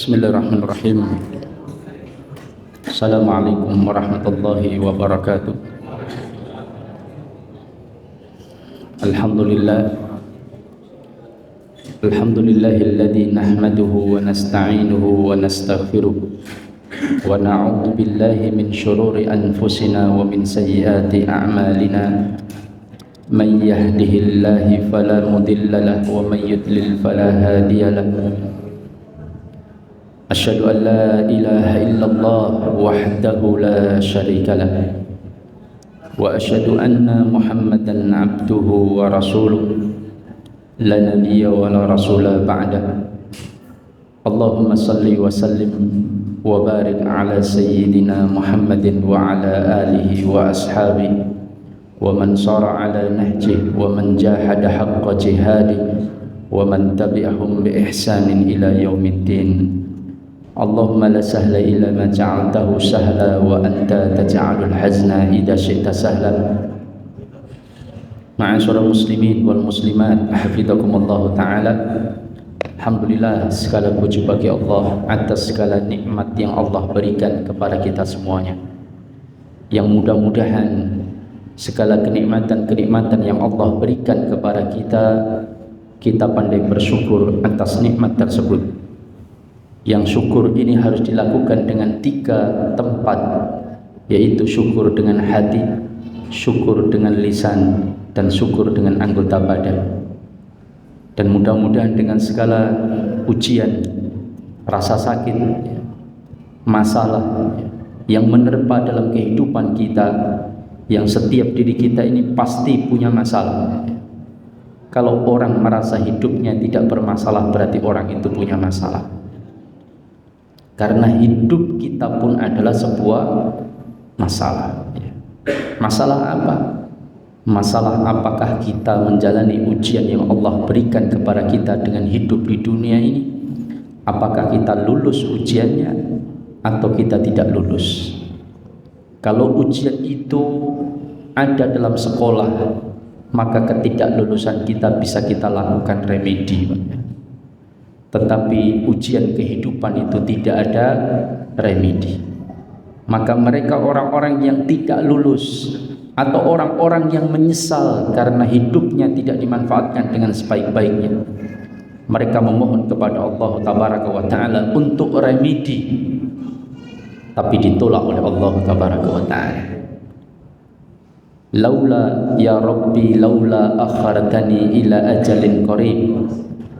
Bismillahirrahmanirrahim. Assalamualaikum warahmatullahi wabarakatuh. Alhamdulillahilladzi nahmaduhu wa nasta'inuhu wa nastaghfiruh wa na'udzu billahi min syururi anfusina wa min sayyiati a'malina. Man yahdihillahu fala mudilla lahu wa man yudlil fala hadiya lahu. Asyhadu an la ilaha illallah wahdahu la syarika lah wa asyhadu anna Muhammadan abduhu wa rasuluh la nabiyya wa la rasula ba'da. Allahumma salli wa sallim wa barik ala sayyidina Muhammadin wa ala alihi wa ashabihi wa man sara ala nahjihi wa man jahada haqqa jihadihi wa man tabi'ahum bi ihsanin ila yaumiddin. Allahumma la sahla illa ma ja'altahu sahla wa anta taj'alul hazna idza syi'ta sahla. Ma'asyiral muslimin wal muslimat, hafizakumullah taala. Alhamdulillah, segala puji bagi Allah atas segala nikmat yang Allah berikan kepada kita semuanya. Yang mudah-mudahan segala kenikmatan-kenikmatan yang Allah berikan kepada kita pandai bersyukur atas nikmat tersebut. Yang syukur ini harus dilakukan dengan 3 tempat, yaitu syukur dengan hati, syukur dengan lisan, dan syukur dengan anggota badan. Dan mudah-mudahan dengan segala ujian, rasa sakit, masalah yang menerpa dalam kehidupan kita, yang setiap diri kita ini pasti punya masalah. Kalau orang merasa hidupnya tidak bermasalah, berarti orang itu punya masalah. Karena hidup kita pun adalah sebuah masalah. Masalah apa? Masalah apakah kita menjalani ujian yang Allah berikan kepada kita dengan hidup di dunia ini? Apakah kita lulus ujiannya atau kita tidak lulus? Kalau ujian itu ada dalam sekolah, maka ketidaklulusan kita bisa kita lakukan remedi. Tetapi ujian kehidupan itu tidak ada remedi. Maka mereka orang-orang yang tidak lulus atau orang-orang yang menyesal karena hidupnya tidak dimanfaatkan dengan sebaik-baiknya, mereka memohon kepada Allah Tabaraka wa Ta'ala untuk remedi, tapi ditolak oleh Allah Tabaraka wa Ta'ala. Laula ya Rabbi laula akhartani ila ajalin qarib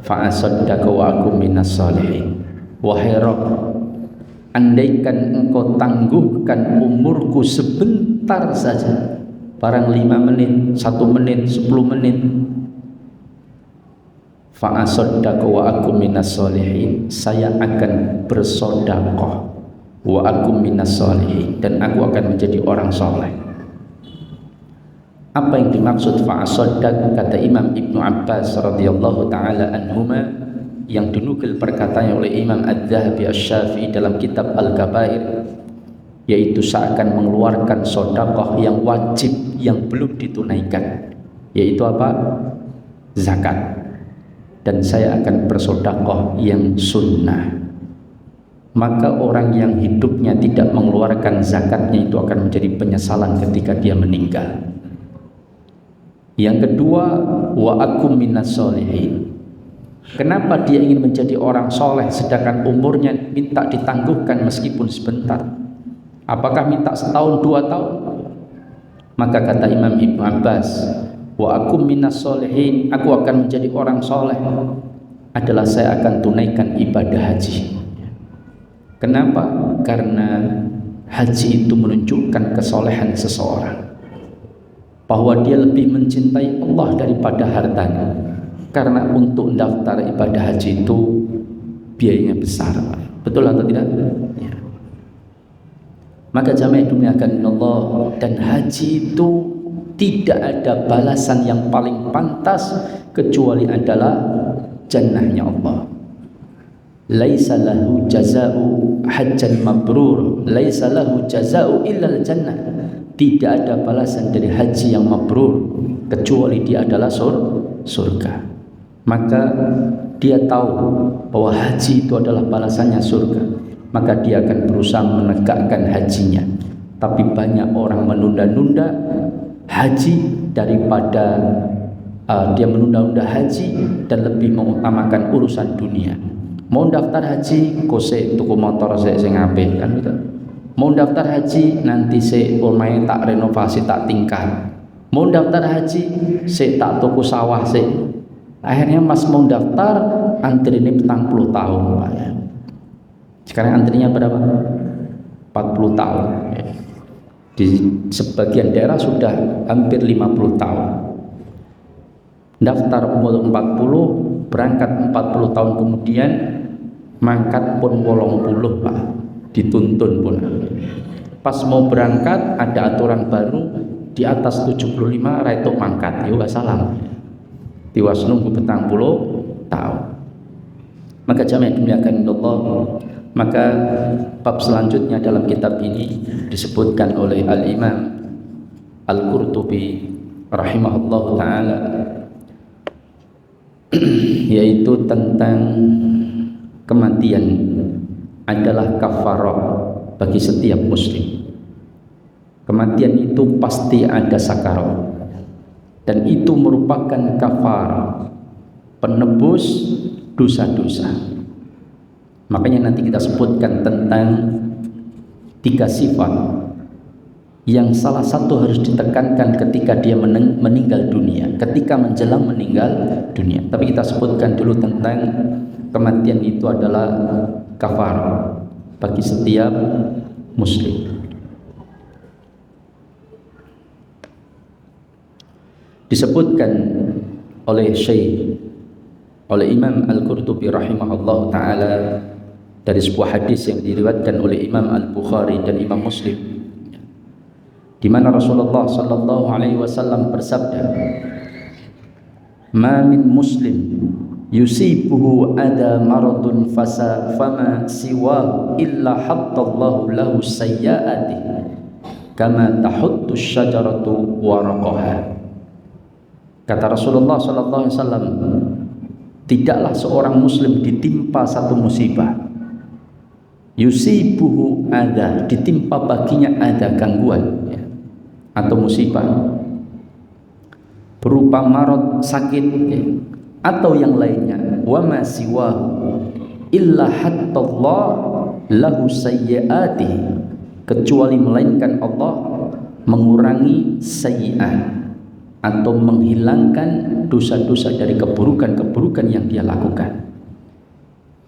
fa'asaddaka wa akum minas salihin. Wahai Rabb, andaikan engkau tangguhkan umurku sebentar saja, barang 5 menit, 1 menit, 10 menit, fa'asaddaka wa akum minas salihin, saya akan bersedekah, wa akum minas salihin, dan aku akan menjadi orang soleh. Apa yang dimaksud fa'asaddaq? Kata Imam Ibnu Abbas radhiyallahu taala anhuma, yang dinukil perkataannya oleh Imam Adz-Dzahabi Asy-Syafi'i dalam kitab Al-Kabair, yaitu seakan mengeluarkan sedekah yang wajib yang belum ditunaikan, yaitu apa? Zakat. Dan saya akan bersedekah yang sunnah. Maka orang yang hidupnya tidak mengeluarkan zakatnya itu akan menjadi penyesalan ketika dia meninggal. Yang kedua, wa akum minas solihin. Kenapa dia ingin menjadi orang soleh sedangkan umurnya minta ditangguhkan meskipun sebentar? Apakah minta setahun, 2 tahun? Maka kata Imam Ibnu Abbas, wa akum minas solihin, aku akan menjadi orang soleh adalah saya akan tunaikan ibadah haji. Kenapa? Karena haji itu menunjukkan kesolehan seseorang, bahwa dia lebih mencintai Allah daripada hartanya. Karena untuk mendaftar ibadah haji itu biayanya besar. Betul atau tidak? Ya. Maka jamaah dimuliakan Allah, dan haji itu tidak ada balasan yang paling pantas kecuali adalah jannahnya Allah. Laisa lahu jazaa'u hajjan mabrur, laisa lahu jazaa'u illa al-jannah. Tidak ada balasan dari haji yang mabrur kecuali dia adalah surga. maka dia tahu bahwa haji itu adalah balasannya surga, maka dia akan berusaha menegakkan hajinya. Tapi banyak orang menunda-nunda haji daripada dia menunda-nunda haji dan lebih mengutamakan urusan dunia. Mau daftar haji, kose tuku motor sing apik kan gitu. Mau daftar haji, nanti omahe tak renovasi, tak tingkat. Mau daftar haji, tak tuku sawah Akhirnya pas mau daftar, antri ini 40 tahun Pak ya. Sekarang antrinya berapa? 40 tahun. Di sebagian daerah sudah hampir 50 tahun. Daftar umur 40, berangkat 40 tahun kemudian, mangkat pun 80 Pak, dituntun pun. Pas mau berangkat ada aturan baru, di atas 75 raituk mangkat, ya salam. Tiwas nunggu 40 tahun. Maka jamaah dimuliakan Allah, maka bab selanjutnya dalam kitab ini disebutkan oleh Al-Imam Al-Qurtubi rahimahullah ta'ala, yaitu tentang kematian adalah kafarah bagi setiap muslim. Kematian itu pasti ada sakarat, dan itu merupakan kafarah, penebus dosa-dosa. Makanya nanti kita sebutkan tentang 3 sifat yang salah satu harus ditekankan ketika dia meninggal dunia, ketika menjelang meninggal dunia. Tapi kita sebutkan dulu tentang kematian itu adalah kafarah bagi setiap muslim. Disebutkan oleh Imam Al-Qurtubi rahimahullah ta'ala dari sebuah hadis yang diriwayatkan oleh Imam Al-Bukhari dan Imam Muslim, di mana Rasulullah sallallahu alaihi wasallam bersabda, "Ma min muslim yusibuhu ada maradun fama siwahu illa hattallahu lahu sayyi'ati kama tahuttu syajaratu waraqaha." Kata Rasulullah sallallahu alaihi wasallam, tidaklah seorang muslim ditimpa satu musibah, yusibuhu ada, ditimpa baginya ada gangguan ya, atau musibah berupa marad, sakit ya, atau yang lainnya, wa ma siwahu illa hattallah lahu sayyi'ati, kecuali melainkan Allah mengurangi sayyi'at atau menghilangkan dosa-dosa dari keburukan-keburukan yang dia lakukan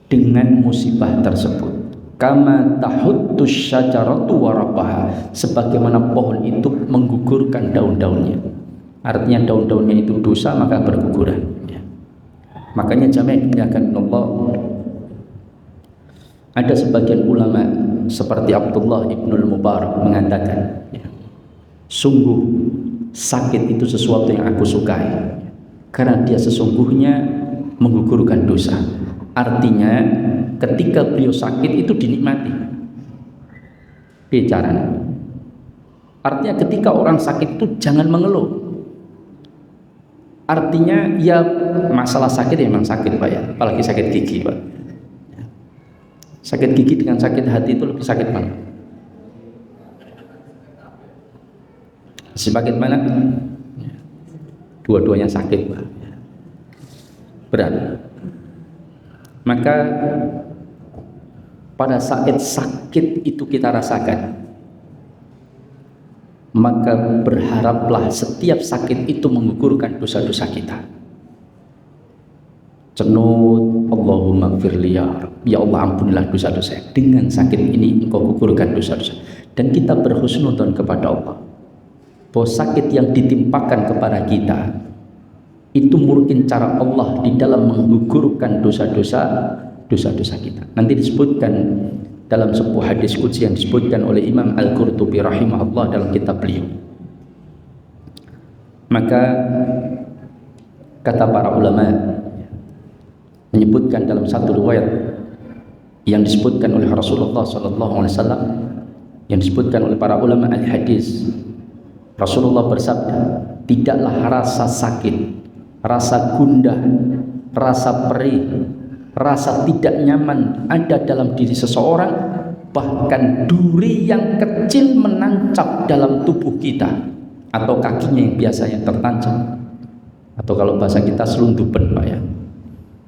dengan musibah tersebut. Kama tahuttus syajaratu waraqaha, sebagaimana pohon itu menggugurkan daun-daunnya. Artinya daun-daunnya itu dosa, maka berguguran ya. Makanya jamaah dimuliakan Allah, ada sebagian ulama seperti Abdullah Ibnul Mubarak mengatakan ya, sungguh sakit itu sesuatu yang aku sukai, karena dia sesungguhnya menggugurkan dosa. Artinya ketika beliau sakit itu dinikmati. Bicara. Artinya ketika orang sakit itu jangan mengeluh. Artinya ya masalah sakit memang sakit Pak ya, apalagi sakit gigi Pak. Sakit gigi dengan sakit hati itu lebih sakit mana? Sakit mana? Dua-duanya sakit Pak. Berat. Maka pada saat sakit itu kita rasakan, maka berharaplah setiap sakit itu menggugurkan dosa-dosa kita. Cenut, Allahumma gfirli ya Allah, ampunilah dosa-dosa. Dengan sakit ini engkau gugurkan dosa-dosa. Dan kita berhusnudzon kepada Allah bahwa sakit yang ditimpakan kepada kita itu mungkin cara Allah di dalam menggugurkan dosa-dosa kita. Nanti disebutkan dalam sebuah hadis qudsi yang disebutkan oleh Imam Al-Qurtubi rahimahullah dalam kitab beliau. Maka kata para ulama menyebutkan dalam satu riwayat yang disebutkan oleh Rasulullah sallallahu alaihi wasallam, yang disebutkan oleh para ulama al-hadis, Rasulullah bersabda, tidaklah rasa sakit, rasa gundah, rasa perih, rasa tidak nyaman ada dalam diri seseorang, bahkan duri yang kecil menancap dalam tubuh kita, atau kakinya yang biasanya tertancap, atau kalau bahasa kita selundupan Pak ya,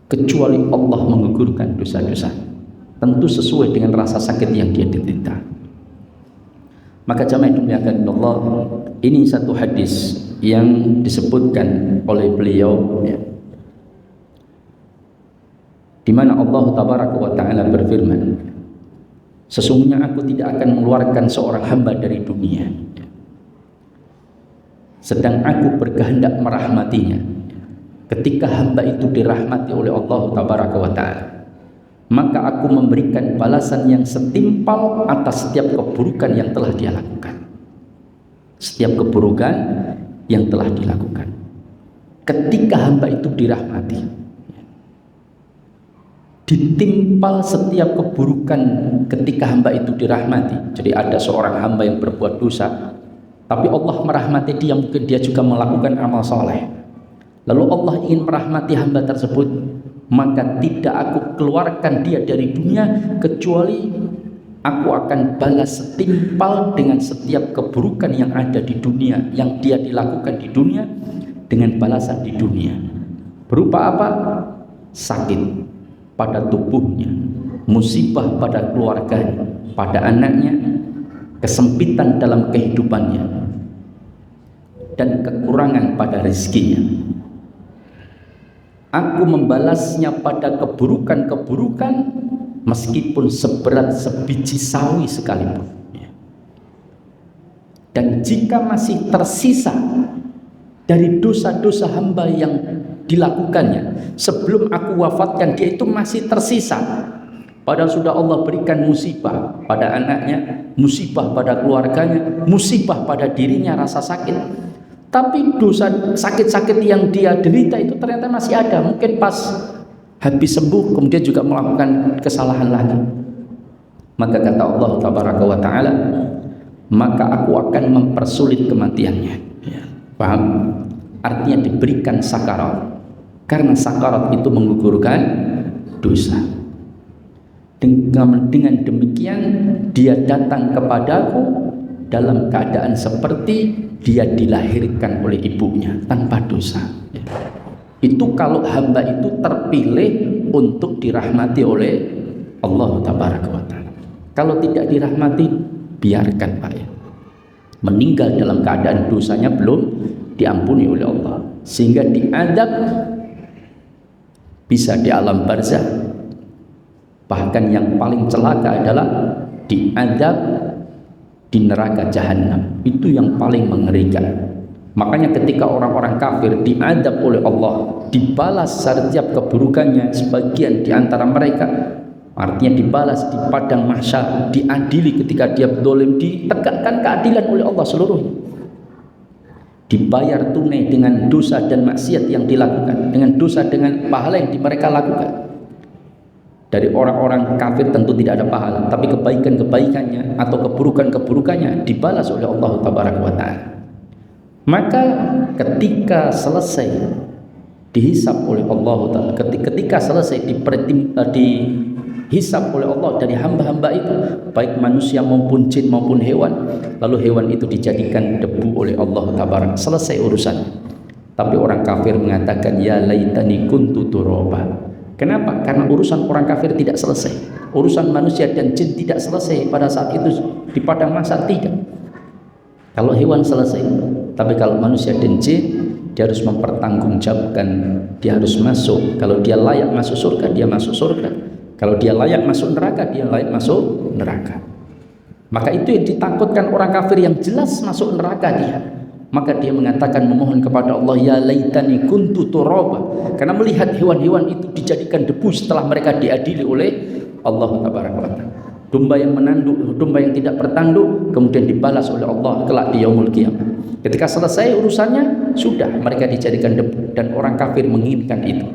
kecuali Allah menggugurkan dosa-dosa, tentu sesuai dengan rasa sakit yang dia derita. Maka jamaah dimuliakan Allah, ini satu hadis yang disebutkan oleh beliau ya, di mana Allah tabaraka wa ta'ala berfirman, sesungguhnya aku tidak akan mengeluarkan seorang hamba dari dunia sedang aku berkehendak merahmatinya. Ketika hamba itu dirahmati oleh Allah tabaraka wa ta'ala, maka aku memberikan balasan yang setimpal atas setiap keburukan yang telah dia lakukan. Setiap keburukan yang telah dilakukan. Ketika hamba itu dirahmati, ditimpal setiap keburukan ketika hamba itu dirahmati. Jadi ada seorang hamba yang berbuat dosa, tapi Allah merahmati dia, mungkin dia juga melakukan amal soleh. Lalu Allah ingin merahmati hamba tersebut, maka tidak aku keluarkan dia dari dunia kecuali aku akan balas setimpal dengan setiap keburukan yang ada di dunia, yang dia dilakukan di dunia, dengan balasan di dunia. Berupa apa? Sakit pada tubuhnya, musibah pada keluarganya, pada anaknya, kesempitan dalam kehidupannya, dan kekurangan pada rezekinya. Aku membalasnya pada keburukan-keburukan meskipun seberat sebiji sawi sekalipun. Dan jika masih tersisa dari dosa-dosa hamba yang dilakukannya sebelum aku wafatkan, dia itu masih tersisa, padahal sudah Allah berikan musibah pada anaknya, musibah pada keluarganya, musibah pada dirinya, rasa sakit, tapi dosa sakit-sakit yang dia derita itu ternyata masih ada. Mungkin pas habis sembuh kemudian juga melakukan kesalahan lagi. Maka kata Allah tabaraka wa ta'ala, maka aku akan mempersulit kematiannya. Paham? Artinya diberikan sakarat, karena sakarat itu menggugurkan dosa. Dengan demikian dia datang kepadaku dalam keadaan seperti dia dilahirkan oleh ibunya tanpa dosa. Itu kalau hamba itu terpilih untuk dirahmati oleh Allah tabaraka wa ta'ala. Kalau tidak dirahmati, biarkan Pak ya, meninggal dalam keadaan dosanya belum diampuni oleh Allah, sehingga diadab bisa di alam barzah. Bahkan yang paling celaka adalah diadab di neraka jahanam. Itu yang paling mengerikan. Makanya ketika orang-orang kafir diadab oleh Allah, dibalas setiap keburukannya, sebagian di antara mereka, artinya dibalas di padang mahsyar, diadili ketika dia zalim, ditegakkan keadilan oleh Allah seluruhnya, dibayar tunai dengan dosa dan maksiat yang dilakukan, dengan dosa dengan pahala yang mereka lakukan. Dari orang-orang kafir tentu tidak ada pahala, tapi kebaikan-kebaikannya atau keburukan-keburukannya dibalas over Allah tabaraka wa ta'ala. Maka ketika selesai dihisab oleh Allah Ta'ala, ketika selesai dihisab oleh Allah dari hamba-hamba itu, baik manusia maupun jin maupun hewan, lalu hewan itu dijadikan debu oleh Allah Ta'ala. Selesai urusan. Tapi orang kafir mengatakan, ya laitani kuntu turaba. Kenapa? Karena urusan orang kafir tidak selesai, urusan manusia dan jin tidak selesai pada saat itu di padang mahsyar, tidak. Kalau hewan selesai, tapi kalau manusia dan jin, dia harus mempertanggungjawabkan, dia harus masuk. Kalau dia layak masuk surga, dia masuk surga. Kalau dia layak masuk neraka, dia layak masuk neraka. Maka itu yang ditakutkan orang kafir yang jelas masuk neraka dia. Maka dia mengatakan, memohon kepada Allah, ya laitani kuntu turaba, karena melihat hewan-hewan itu dijadikan debu setelah mereka diadili oleh Allah tabaraka wa ta'ala. Domba yang menanduk, domba yang tidak bertanduk, kemudian dibalas oleh Allah kelak di yaumul qiyamah. Ketika selesai urusannya, sudah mereka dijadikan debu, dan orang kafir menginginkan itu.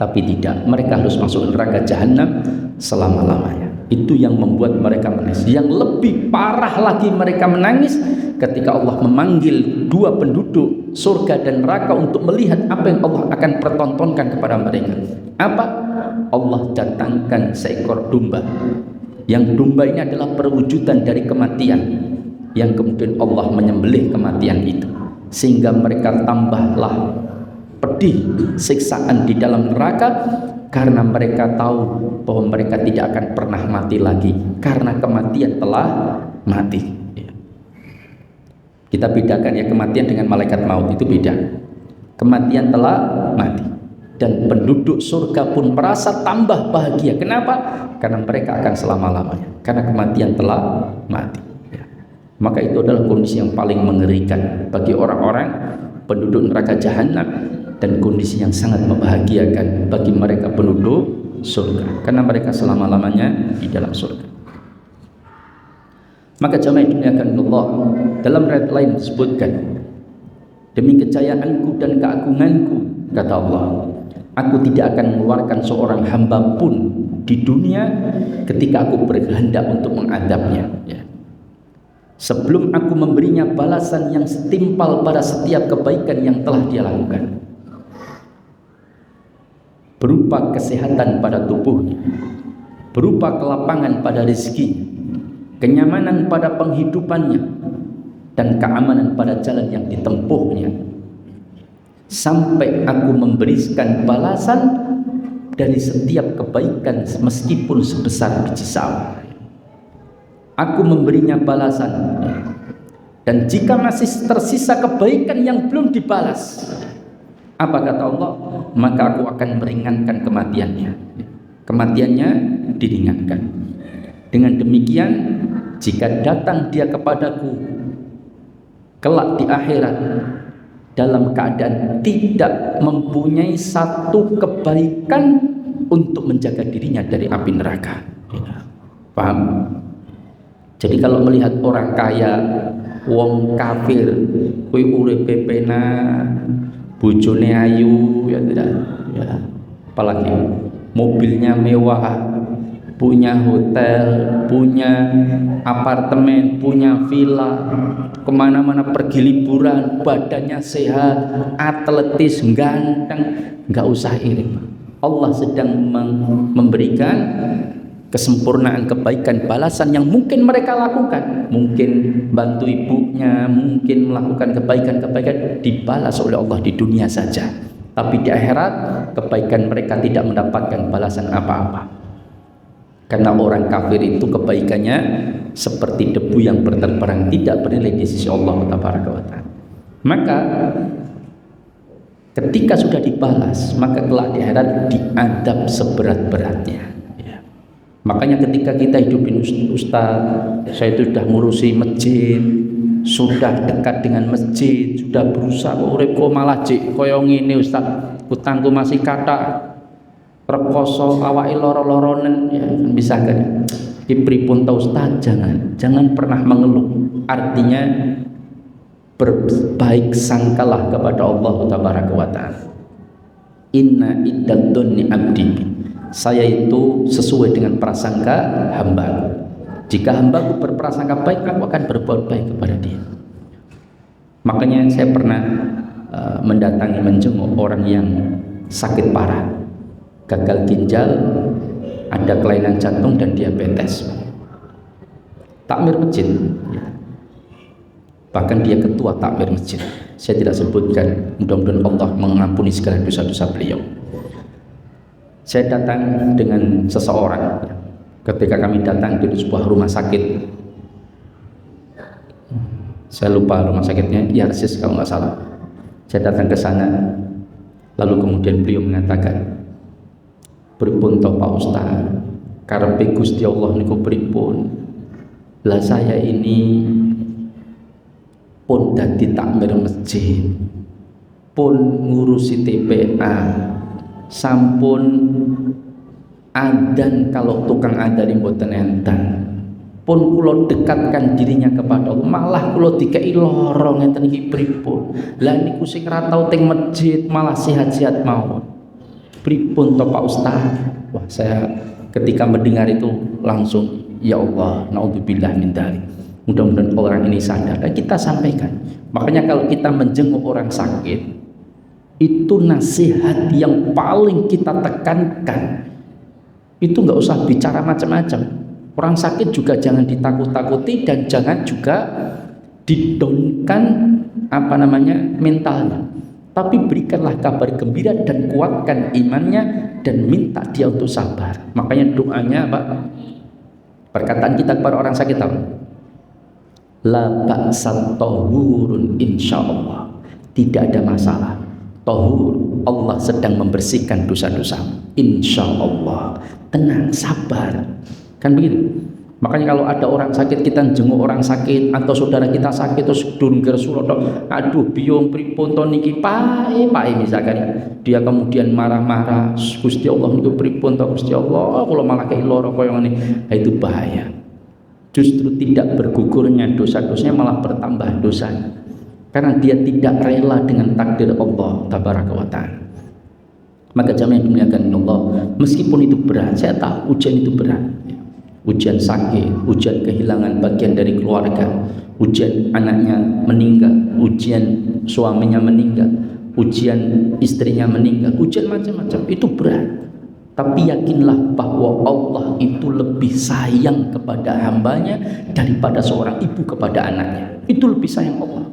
Tapi tidak, mereka harus masuk neraka jahanam selama-lamanya. Itu yang membuat mereka menangis. Yang lebih parah lagi mereka menangis ketika Allah memanggil dua penduduk surga dan neraka untuk melihat apa yang Allah akan pertontonkan kepada mereka. Apa? Allah datangkan seekor domba. Yang domba ini adalah perwujudan dari kematian, yang kemudian Allah menyembelih kematian itu, sehingga mereka tambahlah pedih siksaan di dalam neraka, karena mereka tahu bahwa mereka tidak akan pernah mati lagi karena kematian telah mati. Kita bedakan ya, kematian dengan malaikat maut itu beda. Kematian telah mati, dan penduduk surga pun merasa tambah bahagia. Kenapa? Karena mereka akan selama-lamanya, karena kematian telah mati. Maka itu adalah kondisi yang paling mengerikan bagi orang-orang penduduk neraka jahanam, dan kondisi yang sangat membahagiakan bagi mereka penduduk surga, karena mereka selama-lamanya di dalam surga. Maka jamaah dimuliakan Allah, dalam riwayat lain disebutkan, demi kejayaanku dan keagunganku, kata Allah, aku tidak akan mengeluarkan seorang hamba pun di dunia ketika aku berkehendak untuk mengadabnya, sebelum aku memberinya balasan yang setimpal pada setiap kebaikan yang telah dia lakukan, berupa kesehatan pada tubuhnya, berupa kelapangan pada rezeki, kenyamanan pada penghidupannya, dan keamanan pada jalan yang ditempuhnya, sampai aku memberikan balasan dari setiap kebaikan meskipun sebesar biji sawi. Aku memberinya balasan, dan jika masih tersisa kebaikan yang belum dibalas, apa kata Allah? Maka aku akan meringankan kematiannya. Kematiannya diringankan. Dengan demikian, jika datang dia kepadaku kelak di akhirat dalam keadaan tidak mempunyai satu kebaikan untuk menjaga dirinya dari api neraka. Paham? Jadi kalau melihat orang kaya, wong kafir, kuwi uripe penak, bojone ayu, ya tidak, ya, apalagi mobilnya mewah, punya hotel, punya apartemen, punya villa, kemana-mana pergi liburan, badannya sehat, atletis, ganteng, nggak usah iri. Allah sedang memberikan kesempurnaan kebaikan, balasan yang mungkin mereka lakukan, mungkin bantu ibunya, mungkin melakukan kebaikan-kebaikan, dibalas oleh Allah di dunia saja, tapi di akhirat kebaikan mereka tidak mendapatkan balasan apa-apa, karena orang kafir itu kebaikannya seperti debu yang berterbangan, tidak bernilai di sisi Allah Tabaraka wa Ta'ala. Maka ketika sudah dibalas, maka kelak di akhirat diadab seberat-beratnya. Makanya ketika kita hidup di Ustaz, saya itu sudah ngurusi masjid, sudah dekat dengan masjid, sudah berusaha, urip kok malah jek koyo ngene Ustaz, utangku masih kata rekoso awake loro-loronen, ya bisa kan. Ki pripun ta Ustaz, jangan pernah mengeluh. Artinya berbaik sangkalah kepada Allah Tabaraka wa Ta'ala. Inna iddadzunni abdi, saya itu sesuai dengan prasangka hamba. Jika hambaku berprasangka baik, aku akan berbuat baik kepada dia. Makanya saya pernah mendatangi, menjenguk orang yang sakit parah, gagal ginjal, ada kelainan jantung dan diabetes. Takmir masjid, bahkan dia ketua takmir masjid. Saya tidak sebutkan, mudah-mudahan Allah mengampuni segala dosa-dosa beliau. Saya datang dengan seseorang, ketika kami datang di sebuah rumah sakit, saya lupa rumah sakitnya, Yarsis kalau nggak salah. Saya datang ke sana, lalu kemudian beliau mengatakan, pripun to Pak Ustaz, karepe Gusti Allah niku pripun? Lah saya ini pun dadi takmir masjid, pun ngurusi TPA, sampun adzan kalau tukang adzan mboten enten, pun kula dekatkan dirinya kepada Allah, malah kula dikei lara ngeten iki pripun? Lah niku sing ra tau teng masjid malah sehat-sehat mawon. Pripun to Pak Ustaz? Wah, saya ketika mendengar itu langsung, ya Allah, naudzubillah min dzalik. Mudah-mudahan orang ini sadar dan kita sampaikan. Makanya kalau kita menjenguk orang sakit, itu nasihat yang paling kita tekankan. Itu nggak usah bicara macam-macam. Orang sakit juga jangan ditakut-takuti dan jangan juga didonkan mentalnya. Tapi berikanlah kabar gembira dan kuatkan imannya dan minta dia untuk sabar. Makanya doanya apa? Perkataan kita kepada orang sakit apa? La ba'sa tahurun insyaallah. Tidak ada masalah. Tahur, Allah sedang membersihkan dosa-dosa. Insyaallah. Tenang, sabar. Kan begitu. Makanya kalau ada orang sakit, kita jenguk orang sakit atau saudara kita sakit terus durung gersulo, aduh biung pripun to niki pae misalkan dia kemudian marah-marah, Gusti Allah niku pripun to Gusti Allah, kula malah kei lara kaya ngene. Nah, itu bahaya. Justru tidak bergugurnya dosa-dosanya malah bertambah dosanya. Karena dia tidak rela dengan takdir Allah tabaraka wa taala. Maka jamaah yang dimuliakan Allah, meskipun itu berat, saya tahu ujian itu berat. Ujian sakit, ujian kehilangan bagian dari keluarga, ujian anaknya meninggal, ujian suaminya meninggal, ujian istrinya meninggal, ujian macam-macam, itu berat. Tapi yakinlah bahwa Allah itu lebih sayang kepada hambanya daripada seorang ibu kepada anaknya. Itu lebih sayang Allah.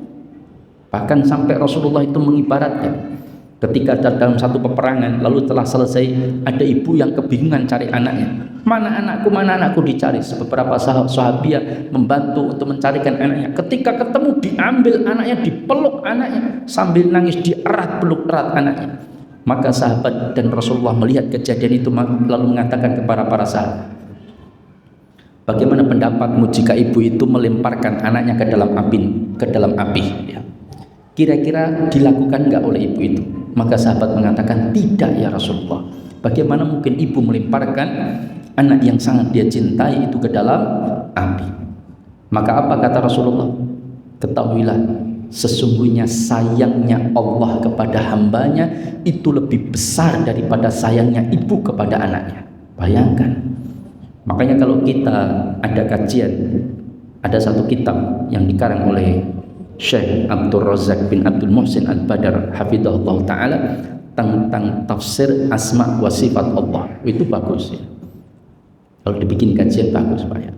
Bahkan sampai Rasulullah itu mengibaratkan, ketika dalam satu peperangan lalu telah selesai, ada ibu yang kebingungan cari anaknya. Mana anakku dicari. Beberapa sahabiah membantu untuk mencarikan anaknya. Ketika ketemu, diambil anaknya, dipeluk anaknya sambil nangis, dierat peluk erat anaknya. Maka sahabat dan Rasulullah melihat kejadian itu lalu mengatakan kepada para sahabat, bagaimana pendapatmu jika ibu itu melemparkan anaknya ke dalam api? Ya. Kira-kira dilakukan enggak oleh ibu itu? Maka sahabat mengatakan, tidak ya Rasulullah. Bagaimana mungkin ibu melemparkan anak yang sangat dia cintai itu ke dalam api? Maka apa kata Rasulullah? Ketahuilah, sesungguhnya sayangnya Allah kepada hambanya itu lebih besar daripada sayangnya ibu kepada anaknya. Bayangkan. Makanya kalau kita ada kajian, ada satu kitab yang dikarang oleh Syekh Abdul Razak bin Abdul Muhsin Al-Badar hafizahullah ta'ala tentang tafsir asma wa sifat Allah. Itu bagus ya. Kalau dibikin kajian bagus Pak ya.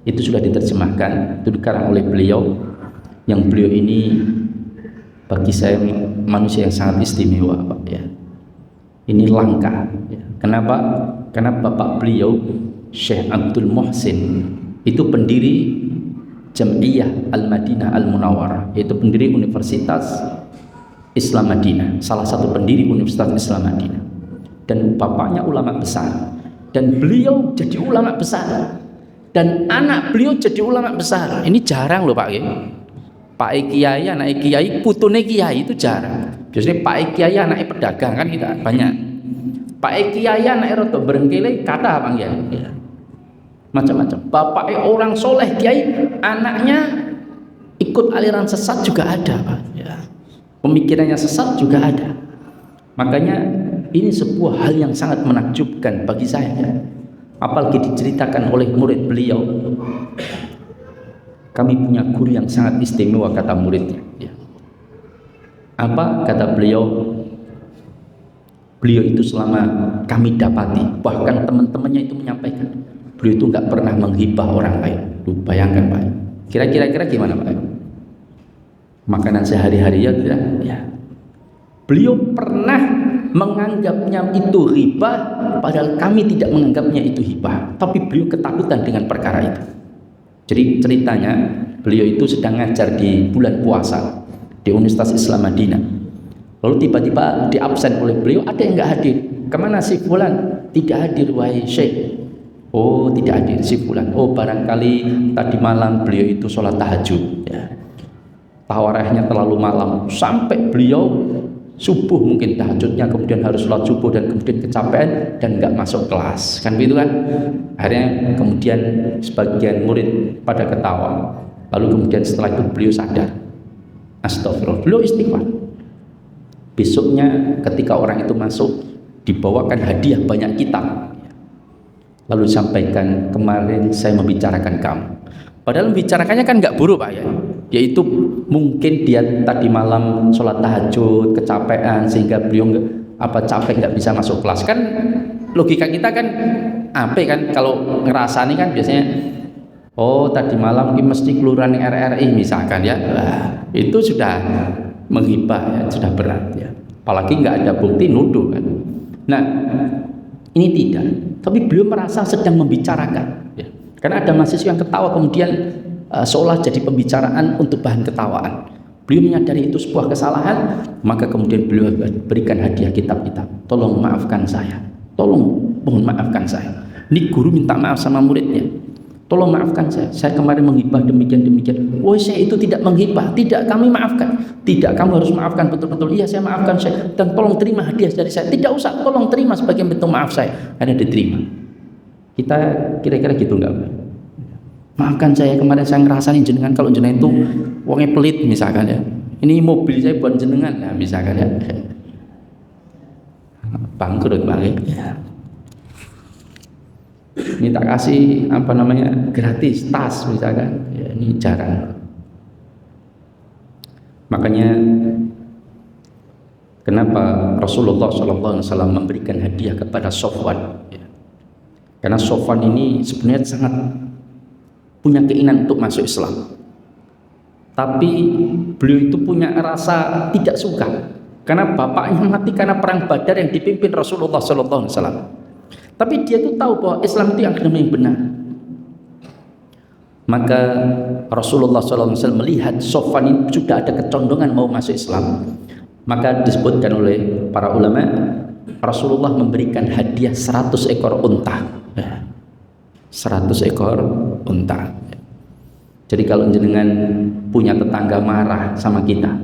Itu sudah diterjemahkan, itu dikarang oleh beliau. Yang beliau ini bagi saya manusia yang sangat istimewa Pak ya. Ini langka ya. Kenapa? Karena bapak beliau Syekh Abdul Muhsin itu pendiri Jam'iyah Al-Madinah Al-Munawwarah, yaitu pendiri Universitas Islam Madinah, salah satu pendiri Universitas Islam Madinah. Dan bapaknya ulama besar, dan beliau jadi ulama besar, dan anak beliau jadi ulama besar. Ini jarang loh Pak ya. Pak Kiai, anak Kiai, putune Kiai itu jarang. Biasanya Pak Kiai anaknya pedagang kan kita banyak. Pak Kiai anaknya roto berengkele kata Bang ya. Macam-macam. Bapaknya orang soleh Kiai, anaknya ikut aliran sesat juga ada Pak ya. Pemikirannya sesat juga ada. Makanya ini sebuah hal yang sangat menakjubkan bagi saya ya. Apalagi diceritakan oleh murid beliau. Kami punya guru yang sangat istimewa, kata muridnya ya. Apa kata beliau? Beliau itu selama kami dapati, bahkan teman-temannya itu menyampaikan, beliau itu nggak pernah menghibah orang lain. Duh, bayangkan Pak. Kira-kira gimana Pak? Makanan sehari-hari ya tidak? Ya. Beliau pernah menganggapnya itu hibah, padahal kami tidak menganggapnya itu hibah. Tapi beliau ketakutan dengan perkara itu. Jadi ceritanya, beliau itu sedang ngajar di bulan puasa di Universitas Islam Madinah. Lalu tiba-tiba di absen oleh beliau, ada yang nggak hadir. Kemana si fulan? Tidak hadir wahai Syekh. Oh, tidak hadir si fulan. Oh, barangkali tadi malam beliau itu sholat tahajud ya. Tawarahnya terlalu malam sampai beliau subuh mungkin tahajudnya, kemudian harus sholat subuh dan kemudian kecapean dan nggak masuk kelas, kan begitu kan? Akhirnya kemudian sebagian murid pada ketawa. Lalu kemudian setelah itu beliau sadar, astagfirullah, beliau istighfar. Besoknya ketika orang itu masuk, dibawakan hadiah banyak kitab. lalu sampaikan, kemarin saya membicarakan kamu. Padahal membicarakannya kan nggak buruk Pak ya, yaitu mungkin dia tadi malam sholat tahajud kecapean sehingga beliau capek nggak bisa masuk kelas. Kan logika kita kan apa kan, kalau ngerasani kan biasanya oh tadi malam ini mesti keluaran RRI misalkan ya. Itu sudah menghibah ya, sudah berat ya. Apalagi nggak ada bukti nuduh kan. Nah ini tidak, tapi beliau merasa sedang membicarakan ya. Karena ada mahasiswa yang ketawa kemudian seolah jadi pembicaraan untuk bahan ketawaan. Beliau menyadari itu sebuah kesalahan, maka kemudian beliau berikan hadiah kitab-kitab. Tolong maafkan saya, tolong mohon maafkan saya. Ini guru minta maaf sama muridnya. Tolong maafkan saya kemarin menghibah demikian. Oh saya itu tidak menghibah, tidak, kami maafkan. Tidak, kamu harus maafkan betul-betul. Iya saya maafkan saya, dan tolong terima hadiah dari saya. Tidak usah, tolong terima sebagai bentuk maaf saya. Karena diterima. Kita kira-kira gitu enggak? Maafkan saya kemarin saya ngerasain jenengan, kalau jenengan itu uangnya pelit misalkan ya. Ini mobil saya buat jenengan, nah, misalkan ya. Bangkrut Bang ya. Ini tak kasih gratis tas misalkan ya, ini jarang. Makanya kenapa Rasulullah SAW memberikan hadiah kepada Sofwan ya. Karena Sofwan ini sebenarnya sangat punya keinginan untuk masuk Islam, tapi beliau itu punya rasa tidak suka karena bapaknya mati karena perang Badar yang dipimpin Rasulullah SAW. Tapi dia itu tahu bahwa Islam itu yang benar. Maka Rasulullah SAW melihat Sofwan ini sudah ada kecondongan mau masuk Islam, maka disebutkan oleh para ulama Rasulullah memberikan hadiah 100 ekor unta. 100 ekor unta. Jadi kalau jenengan punya tetangga marah sama kita,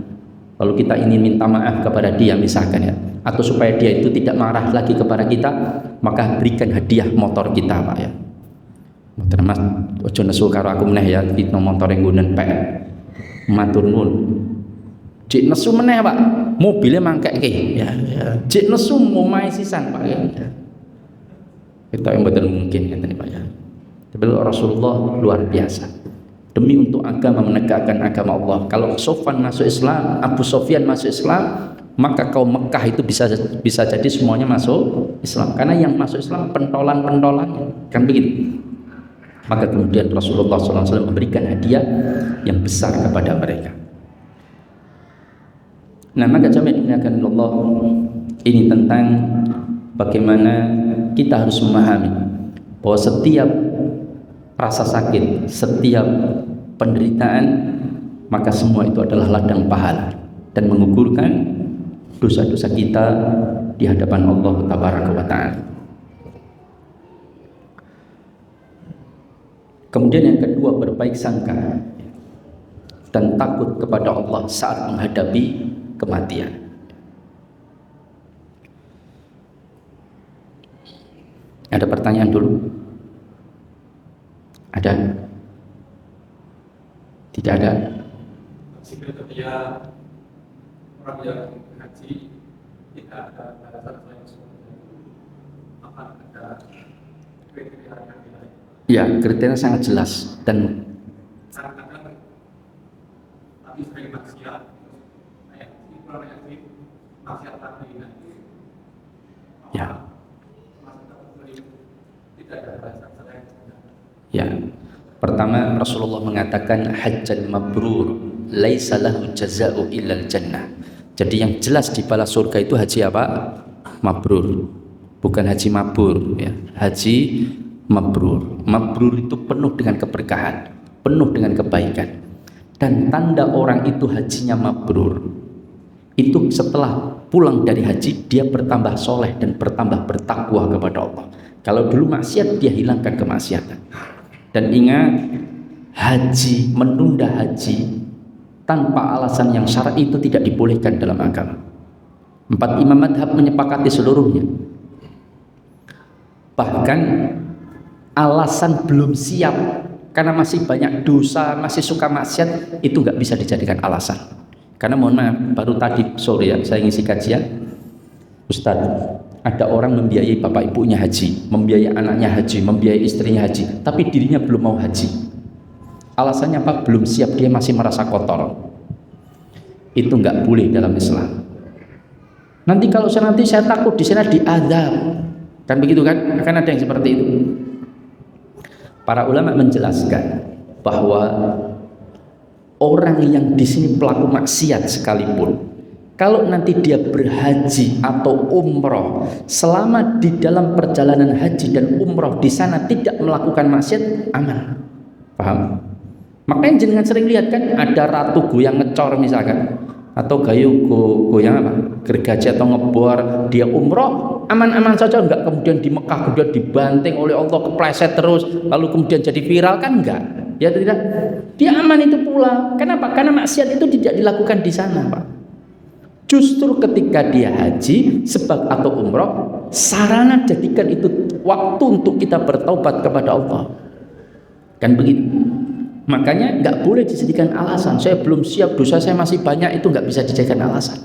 lalu kita ingin minta maaf kepada dia misalkan ya, atau supaya dia itu tidak marah lagi kepada kita, maka berikan hadiah motor kita Pak ya. Motor Mas ojo nesu karo aku meneh ya, itu motor yang gunen pek. Matur nuwun. Cik nesu meneh Pak, mobilnya mangkeke ya. Cik nesu omahe sisan Pak ya. Kita yang betul mungkin kan Pak ya. Tapi Rasulullah luar biasa. Demi untuk agama, menegakkan agama Allah. Kalau Sofwan masuk Islam, Abu Sofyan masuk Islam, maka kaum Mekah itu bisa jadi semuanya masuk Islam. Karena yang masuk Islam pentolan-pentolan kan begitu. Maka kemudian Rasulullah SAW memberikan hadiah yang besar kepada mereka. Nah maka jamaah Allah, ini tentang bagaimana kita harus memahami bahwa setiap rasa sakit, setiap penderitaan, maka semua itu adalah ladang pahala dan menggugurkan dosa-dosa kita di hadapan Allah Tabaraka wa Ta'ala. Kemudian yang kedua, berbaik sangka dan takut kepada Allah saat menghadapi kematian. Ada pertanyaan dulu? Ada? Tidak ada? Ketika orang yang haji tidak ada balasan selain apa ada kriteria yang lain? Ya, kriteria sangat jelas dan Kadang-kadang tapi sering maksiat, kayak orang yang sering maksiat tadi nanti. ya, Tidak ada balasan selain. ya. Pertama, Rasulullah mengatakan hajjan mabrur laisa lahu jazaa'u illal jannah. Jadi yang jelas di balas surga itu haji apa? Mabrur. Bukan haji mabur ya. Haji mabrur. Mabrur itu penuh dengan keberkahan, penuh dengan kebaikan. Dan tanda orang itu hajinya mabrur itu setelah pulang dari haji dia bertambah soleh dan bertambah bertakwa kepada Allah. Kalau dulu maksiat dia hilangkan kemaksiatan. Dan ingat, haji, menunda haji tanpa alasan yang syar'i itu tidak dibolehkan dalam agama. 4 imam madhab menyepakati seluruhnya. Bahkan alasan belum siap karena masih banyak dosa, masih suka maksiat, itu nggak bisa dijadikan alasan. Karena mohon maaf, baru tadi sore ya saya ngisi kajian, Ustaz, Ada orang membiayai bapak ibunya haji, membiayai anaknya haji, membiayai istrinya haji, tapi dirinya belum mau haji. Alasannya apa? Belum siap, dia masih merasa kotor. Itu nggak boleh dalam Islam. Nanti kalau saya takut di sana diazab, kan begitu kan? Akan ada yang seperti itu. Para ulama menjelaskan bahwa orang yang di sini pelaku maksiat sekalipun, kalau nanti dia berhaji atau umroh, selama di dalam perjalanan haji dan umroh di sana tidak melakukan maksiat, aman. Paham? Makanya jenengan sering lihat kan ada ratu goyang ngecor misalkan, atau gayu goyang apa? Gergaji atau ngebor, dia umroh aman-aman saja, enggak kemudian di Mekah kemudian dibanting oleh Allah, kepleset terus lalu kemudian jadi viral, kan enggak. Ya tidak. Dia aman itu pula. Kenapa? Karena maksiat itu tidak dilakukan di sana, Pak. Justru ketika dia haji atau umroh, sarana jadikan itu waktu untuk kita bertaubat kepada Allah. Kan begitu. Makanya nggak boleh dijadikan alasan. Saya belum siap, dosa saya masih banyak, itu nggak bisa dijadikan alasan.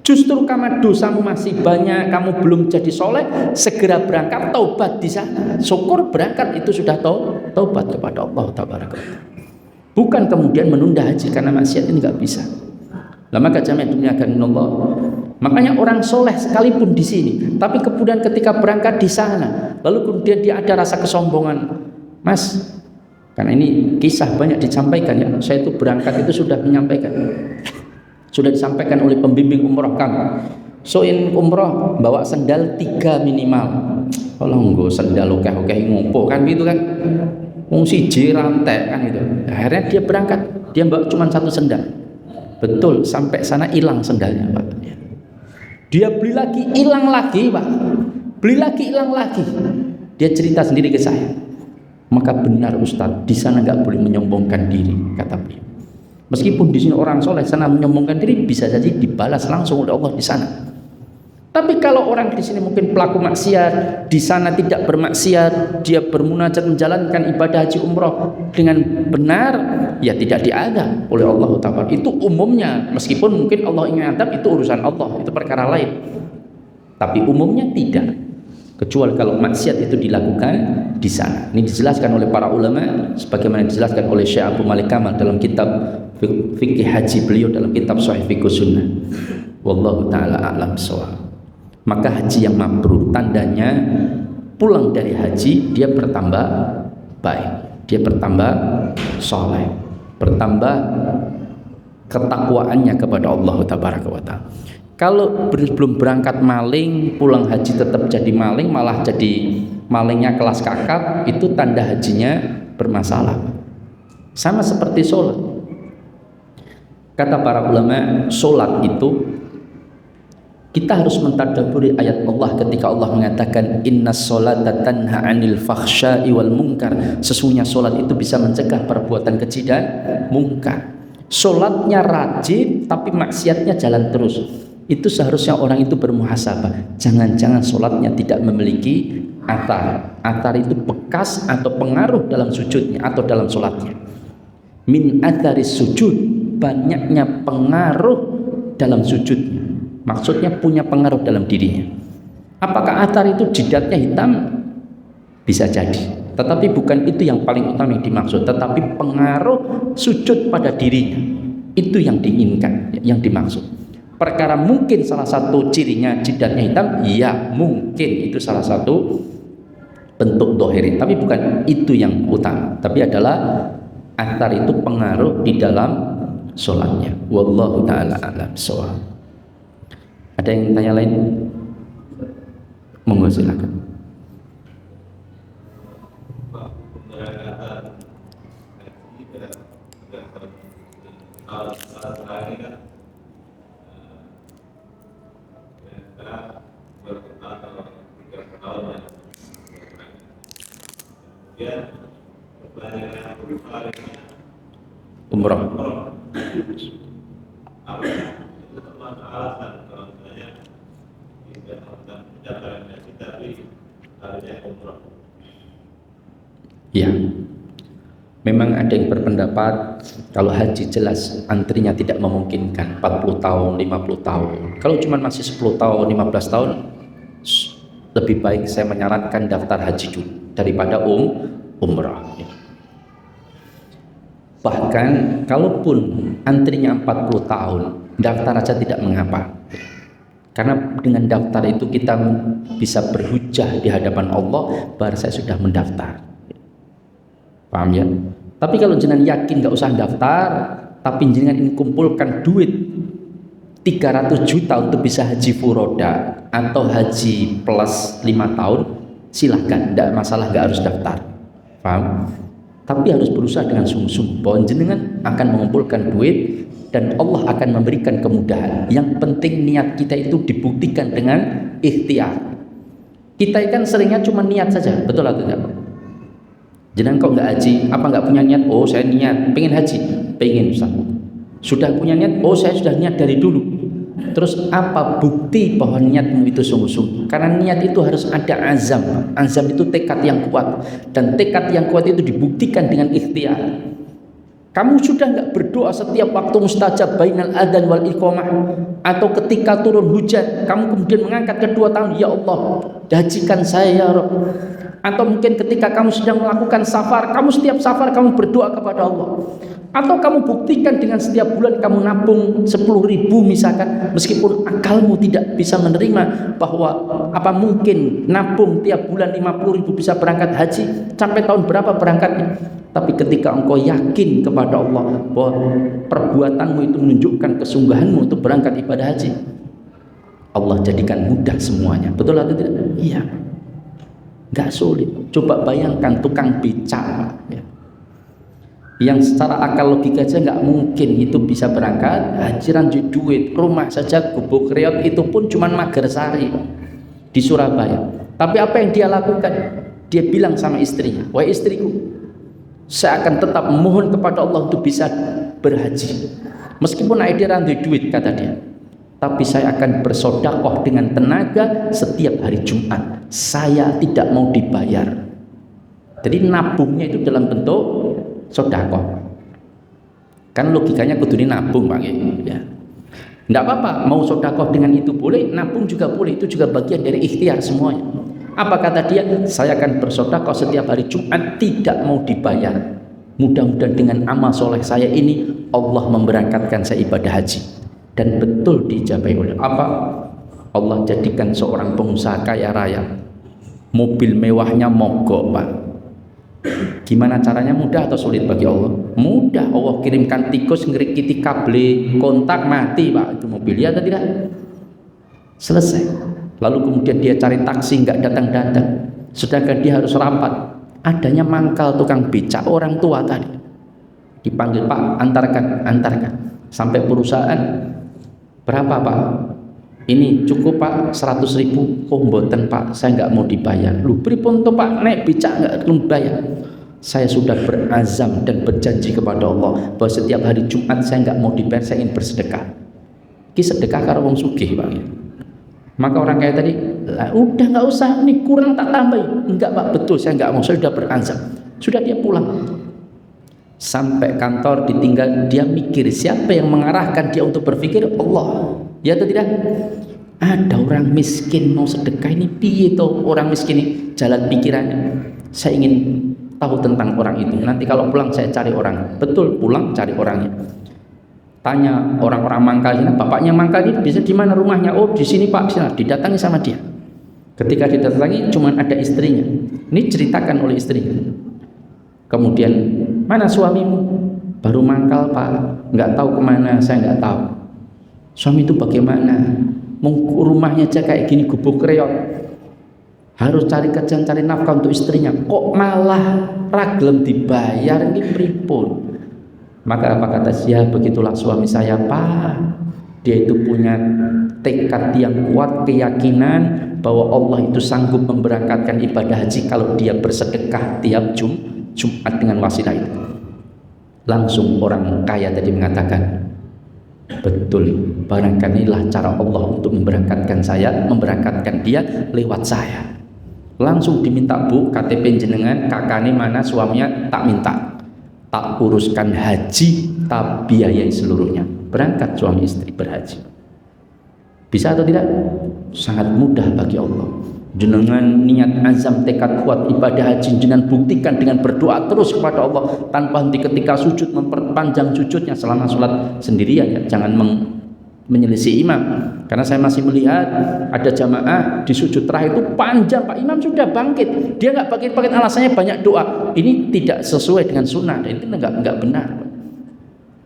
Justru karena dosamu masih banyak, kamu belum jadi soleh, segera berangkat taubat di sana. Syukur berangkat itu sudah taubat kepada Allah Taala. Bukan kemudian menunda haji karena maksiat, ini nggak bisa. Lama kajamnya dunia akan Allah. Makanya orang soleh sekalipun di sini, tapi kemudian ketika berangkat di sana, lalu kemudian dia ada rasa kesombongan, Mas, karena ini kisah banyak disampaikan ya. Saya itu berangkat itu sudah menyampaikan, sudah disampaikan oleh pembimbing umroh kami. Soin umroh bawa sendal 3 minimal. Kalau nggak sendal oke ngopo kan gitu kan, siji rantai kan itu. Akhirnya dia berangkat, dia bawa cuma 1 sendal. Betul, sampai sana hilang sendalnya, Pak. Dia beli lagi, hilang lagi, Pak. Beli lagi, hilang lagi. Dia cerita sendiri ke saya. Maka benar Ustadz, di sana nggak boleh menyombongkan diri, kata beliau. Meskipun di sini orang soleh, sana menyombongkan diri, bisa jadi dibalas langsung oleh Allah di sana. Tapi kalau orang di sini mungkin pelaku maksiat, di sana tidak bermaksiat, dia bermunajat menjalankan ibadah haji umroh dengan benar, ya tidak diadab oleh Allah Ta'ala. Itu umumnya, meskipun mungkin Allah ingin adab, itu urusan Allah, itu perkara lain. Tapi umumnya tidak, kecuali kalau maksiat itu dilakukan di sana. Ini dijelaskan oleh para ulama, sebagaimana dijelaskan oleh Syekh Abu Malik Kamal dalam kitab fikih haji beliau, dalam kitab Sahih Fiqh Sunnah. Wallahu ta'ala a'lam bishawab. Maka haji yang mabrur tandanya pulang dari haji dia bertambah baik, dia bertambah soleh, bertambah ketakwaannya kepada Allah Tabaraka wa Ta'ala. Kalau belum berangkat maling, pulang haji tetap jadi maling, malah jadi malingnya kelas kakap, itu tanda hajinya bermasalah. Sama seperti sholat. Kata para ulama, sholat itu kita harus mentadabburi ayat Allah ketika Allah mengatakan innas sholata tanha 'anil fakhsya'i wal munkar. Sesungguhnya solat itu bisa mencegah perbuatan keji dan mungkar. Solatnya rajin tapi maksiatnya jalan terus. Itu seharusnya orang itu bermuhasabah. Jangan-jangan solatnya tidak memiliki athar. Athar itu bekas atau pengaruh dalam sujudnya atau dalam solatnya. Min atharis sujud, banyaknya pengaruh dalam sujudnya. Maksudnya punya pengaruh dalam dirinya. Apakah athar itu jidatnya hitam? Bisa jadi. Tetapi bukan itu yang paling utama yang dimaksud. Tetapi pengaruh sujud pada dirinya, itu yang diinginkan, yang dimaksud. Perkara mungkin salah satu cirinya jidatnya hitam, ya mungkin itu salah satu bentuk dohiri. Tapi bukan itu yang utama. Tapi adalah athar itu pengaruh di dalam sholatnya. Wallahu ta'ala a'lam bishawab. Ada yang tanya lain? Monggo silakan. Umroh. Ya, memang ada yang berpendapat kalau haji jelas antrinya tidak memungkinkan 40 tahun, 50 tahun. Kalau cuma masih 10 tahun, 15 tahun lebih baik saya menyarankan daftar haji dulu daripada umrah. Bahkan kalaupun antrinya 40 tahun, daftar aja tidak mengapa. Karena dengan daftar itu kita bisa berhujjah di hadapan Allah bahwa saya sudah mendaftar. Paham ya? Tapi kalau jenengan yakin nggak usah daftar, tapi jenengan ini kumpulkan duit 300 juta untuk bisa haji furoda atau haji plus 5 tahun, silahkan, tidak masalah, nggak harus daftar. Paham? Tapi harus berusaha dengan sungguh-sungguh bahwa jenengan akan mengumpulkan duit dan Allah akan memberikan kemudahan. Yang penting niat kita itu dibuktikan dengan ikhtiar. Kita kan seringnya cuma niat saja, betul atau tidak? Jenengan kok nggak haji? Apa nggak punya niat? Oh, saya niat, pengen haji, pengen Ustaz. Sudah punya niat? Oh, saya sudah niat dari dulu. Terus apa bukti bahwa niatmu itu sungguh-sungguh? Karena niat itu harus ada azam. Azam itu tekad yang kuat, dan tekad yang kuat itu dibuktikan dengan ikhtiar. Kamu sudah nggak berdoa setiap waktu mustajab bainal adzan wal iqamah, atau ketika turun hujan kamu kemudian mengangkat kedua tangan, ya Allah, hajikan saya ya Rabb. Atau mungkin ketika kamu sedang melakukan safar, kamu setiap safar kamu berdoa kepada Allah. Atau kamu buktikan dengan setiap bulan kamu nabung 10.000 misalkan, meskipun akalmu tidak bisa menerima bahwa apa mungkin nabung tiap bulan 50.000 bisa berangkat haji, sampai tahun berapa berangkatnya. Tapi ketika engkau yakin kepada Allah bahwa perbuatanmu itu menunjukkan kesungguhanmu untuk berangkat ibadah haji, Allah jadikan mudah semuanya. Betul atau tidak? Iya. Gak sulit. Coba bayangkan tukang becak ya, yang secara akal logika aja nggak mungkin itu bisa berangkat haji, ranju duit rumah saja Gubuk Reot itu pun cuma Magersari di Surabaya. Tapi apa yang dia lakukan? Dia bilang sama istrinya, wahai istriku, saya akan tetap memohon kepada Allah untuk bisa berhaji meskipun dia randu duit, kata dia, tapi saya akan bersodakoh dengan tenaga setiap hari Jumat. Saya tidak mau dibayar. Jadi nabungnya itu dalam bentuk sodakoh. Kan logikanya kudu nabung Pak ya. Tidak apa-apa, mau sodakoh dengan itu boleh, nabung juga boleh, itu juga bagian dari ikhtiar semuanya. Apa kata dia? Saya akan bersodakoh setiap hari Jumat, tidak mau dibayar. Mudah-mudahan dengan amal soleh saya ini Allah memberangkatkan saya ibadah haji. Dan betul dijabai oleh apa? Allah jadikan seorang pengusaha kaya raya, mobil mewahnya mogok Pak. Gimana caranya? Mudah atau sulit bagi Allah? Mudah. Allah kirimkan tikus ngerikiti kabel kontak, mati Pak itu mobil, ya atau tidak? Selesai. Lalu kemudian dia cari taksi, nggak datang-datang, sedangkan dia harus rapat. Adanya mangkal tukang becak orang tua tadi, dipanggil, Pak, antarkan sampai perusahaan. Berapa Pak? Ini cukup Pak, 100.000. Oh mboten Pak, saya nggak mau dibayar. Lu pripun tuh Pak, naik becak nggak dibayar? Saya sudah berazam dan berjanji kepada Allah bahwa setiap hari Jumat saya nggak mau dibayar, saya ingin bersedekah. Ki sedekah karo wong sugih Pak. Maka orang kaya tadi, udah nggak usah, nih kurang tak tambahin. Enggak Pak, betul saya nggak mau, saya sudah berazam. Sudah, dia pulang. Sampai kantor ditinggal, dia mikir siapa yang mengarahkan dia untuk berpikir? Allah. Ya atau tidak? Ada orang miskin mau sedekah, ini piye toh orang miskin ini jalan pikirannya. Saya ingin tahu tentang orang itu. Nanti kalau pulang saya cari orang. Betul, pulang cari orangnya. Tanya orang-orang Mangkal ini, bapaknya Mangkal ini bisa di mana rumahnya? Oh di sini Pak, sini. Didatangi sama dia. Ketika didatangi cuma ada istrinya. Ini ceritakan oleh istrinya. Kemudian, mana suamimu? Baru Mangkal Pak, nggak tahu kemana, saya nggak tahu. Suami itu bagaimana? Rumahnya aja kayak gini, Gubuk Reot. Harus cari kerjaan, cari nafkah untuk istrinya. Kok malah ragilem dibayar, ini pripun? Maka apa kata dia? Begitulah suami saya Pak. Dia itu punya tekad yang kuat, keyakinan bahwa Allah itu sanggup memberangkatkan ibadah haji kalau dia bersedekah tiap Jumat dengan wasilah itu. Langsung orang kaya tadi mengatakan, betul, barangkalilah cara Allah untuk memberangkatkan saya, memberangkatkan dia lewat saya. Langsung diminta, Bu, KTP jenengan, kakaknya mana, suaminya tak minta, tak uruskan haji, tak biayai seluruhnya. Berangkat suami istri berhaji. Bisa atau tidak? Sangat mudah bagi Allah. jenengan niat azam tekad kuat ibadah haji, jenengan buktikan dengan berdoa terus kepada Allah tanpa henti. Ketika sujud memperpanjang sujudnya selama sholat sendirian ya, jangan menyelisih imam. Karena saya masih melihat ada jamaah di sujud terakhir itu panjang, Pak Imam sudah bangkit, dia nggak bangkit, alasannya banyak doa. Ini tidak sesuai dengan sunnah dan itu nggak benar.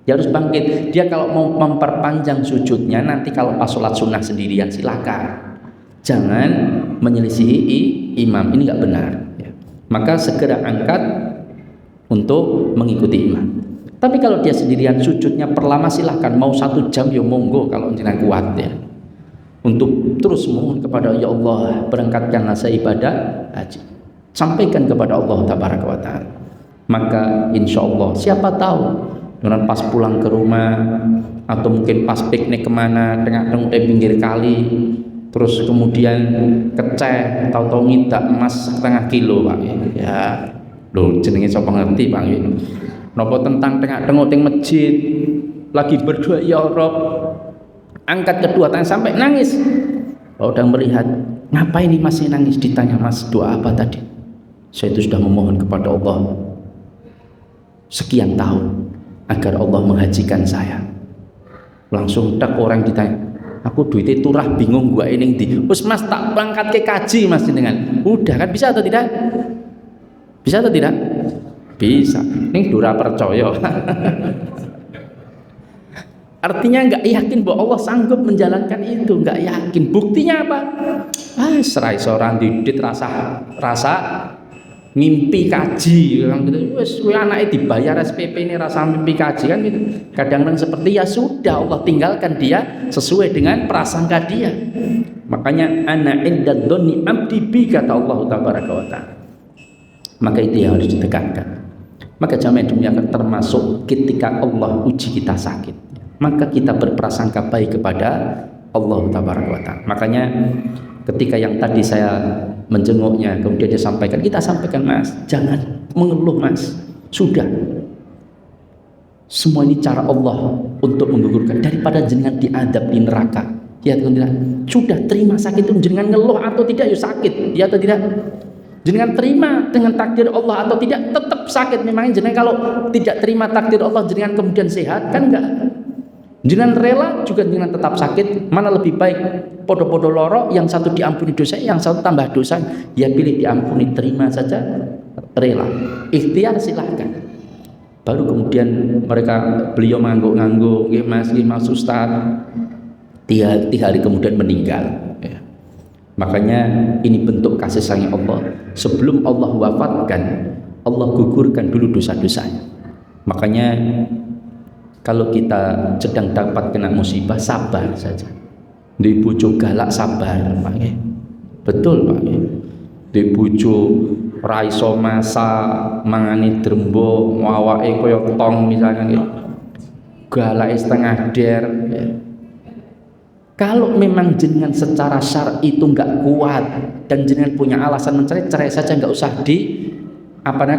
Dia harus bangkit. Dia kalau mau memperpanjang sujudnya nanti kalau pas sholat sunnah sendirian silakan. Jangan menyelisihi imam, ini nggak benar. Maka segera angkat untuk mengikuti imam. Tapi kalau dia sendirian sujudnya perlama silahkan, mau 1 jam ya monggo kalau jangan kuat ya. Untuk terus mohon kepada ya Allah, berangkatkanlah saya ibadah haji. Sampaikan kepada Allah tabaraka wa ta'ala. Maka insya Allah siapa tahu dengan pas pulang ke rumah atau mungkin pas piknik kemana tengah-tengah pinggir kali, terus kemudian keceh tahu-tahu ngidak emas 0,5 kilo Pak ya. Loh jenenge sapa ngerti Pak ya. Napa tentang tengah-tengah teng masjid lagi berdoa ya Rob, angkat kedua tangan sampai nangis. Kalau udah melihat ngapain ini masih nangis, ditanya Mas doa apa tadi? Saya itu sudah memohon kepada Allah sekian tahun agar Allah menghajikan saya. Langsung tak orang ditanya, aku duitnya turah bingung gua ini di. Terus Mas tak berangkat ke kaji Mas dengan. Udah kan bisa atau tidak? Bisa atau tidak? Bisa. Ini dura percaya. Artinya nggak yakin bahwa Allah sanggup menjalankan itu, nggak yakin. Buktinya apa? Serai seorang didit rasa mimpi kaji kan gitu. Wes anaknya dibayar SPP ini rasa mimpi kaji kan gitu. Kadang-kadang seperti ya sudah Allah tinggalkan dia sesuai dengan prasangka dia. Makanya ana inda dzanni abdi bi kata Allah tabaraka wa taala. Maka itu yang harus ditekankan. Maka jamaah dimuliakan termasuk ketika Allah uji kita sakit, maka kita berprasangka baik kepada Allah tabaraka wa taala. Makanya ketika yang tadi saya menjenguknya kemudian dia sampaikan, kita sampaikan Mas, jangan mengeluh Mas, sudah semua ini cara Allah untuk menggugurkan daripada jenengan diadab di neraka. Ya tidak, sudah terima sakit itu, jenengan ngeluh atau tidak ya sakit, ya atau tidak, jenengan terima dengan takdir Allah atau tidak tetap sakit. Memangnya jenengan kalau tidak terima takdir Allah jenengan kemudian sehat kan enggak, jenengan rela juga jenengan tetap sakit. Mana lebih baik? Podo-podo loro, yang satu diampuni dosa, yang satu tambah dosa. Ya pilih diampuni, terima saja, rela, ikhtiar silahkan. Baru kemudian beliau ngangguk-ngangguk, Mas Ustaz, 3 hari kemudian meninggal ya. Makanya ini bentuk kasih sayang Allah. Sebelum Allah wafatkan, Allah gugurkan dulu dosa-dosanya. Makanya kalau kita sedang dapat kena musibah, sabar saja. Di bojo galak sabar, Pak. Betul, Pak. Di bojo ra iso masak, mangani drembo, awake kaya tong misalnya gitu. Galake setengah der. Ya. Kalau memang jenengan secara syar'i itu enggak kuat dan jenengan punya alasan mencerai, cerai saja, enggak usah